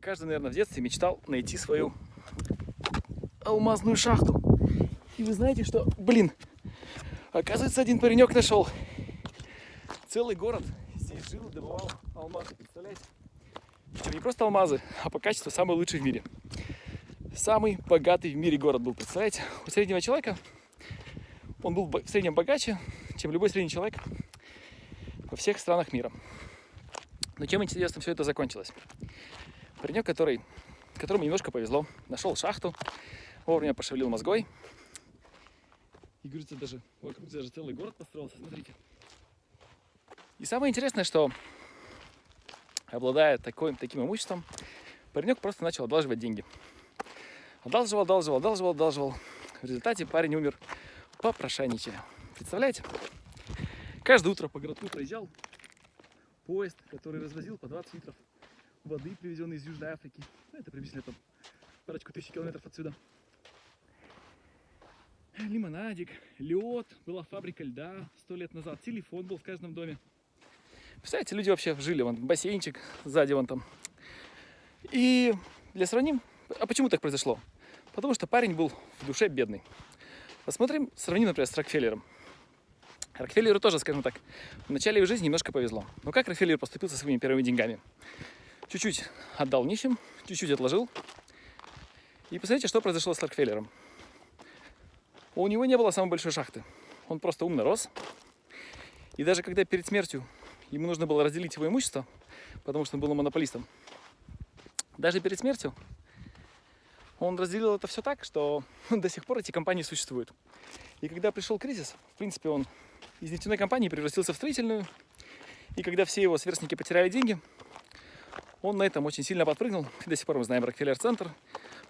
Каждый, наверное, в детстве мечтал найти свою алмазную шахту. И вы знаете, что, оказывается, один паренек нашел. Целый город здесь жил и добывал алмазы, представляете? Причем не просто алмазы, а по качеству самый лучший в мире. Самый богатый в мире город был, представляете? У среднего человека он был в среднем богаче, чем любой средний человек во всех странах мира. Но чем интересно все это закончилось? Паренек, которому немножко повезло, нашел шахту, вовремя пошевелил мозгой. И, говорится, даже вокруг даже целый город построился, смотрите. И самое интересное, что, обладая таким имуществом, паренек просто начал одалживать деньги. Одалживал. В результате парень умер попрошайничая. Представляете? Каждое утро по городку проезжал поезд, который развозил по 20 литров воды, привезенной из Южной Африки. Это приблизительно там парочку тысяч километров отсюда. Лимонадик, лед, была фабрика льда 100 лет назад, телефон был в каждом доме. Представляете, люди вообще жили, вон бассейнчик сзади вон там. И сравним, а почему так произошло? Потому что парень был в душе бедный. Сравним, например, с Рокфеллером. Рокфеллеру тоже, скажем так, в начале его жизни немножко повезло. Но как Рокфеллер поступил со своими первыми деньгами? Чуть-чуть отдал нищим, чуть-чуть отложил. И посмотрите, что произошло с Рокфеллером. У него не было самой большой шахты. Он просто умно рос. И даже когда перед смертью ему нужно было разделить его имущество, потому что он был монополистом, даже перед смертью он разделил это все так, что до сих пор эти компании существуют. И когда пришел кризис, в принципе, он из нефтяной компании превратился в строительную. И когда все его сверстники потеряли деньги, он на этом очень сильно подпрыгнул. И до сих пор мы знаем Рокфеллер-центр,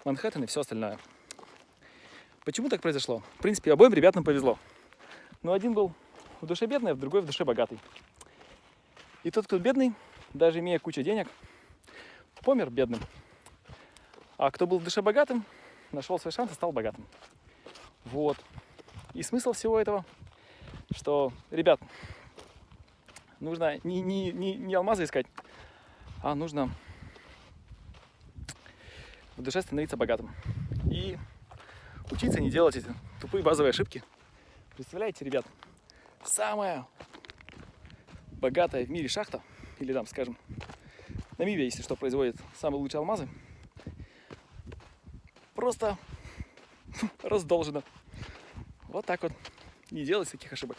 Манхэттен и все остальное. Почему так произошло? В принципе, обоим ребятам повезло. Но один был в душе бедный, а другой в душе богатый. И тот, кто бедный, даже имея кучу денег, помер бедным. А кто был в душе богатым, нашел свой шанс и стал богатым. Вот. И смысл всего этого, что, ребят, нужно не алмазы искать, а нужно в душе становиться богатым. И учиться не делать эти тупые базовые ошибки. Представляете, ребят, самая богатая в мире шахта, или там, скажем, Намибия, если что, производит самые лучшие алмазы, просто раздолжена. Вот так вот. Не делать таких ошибок.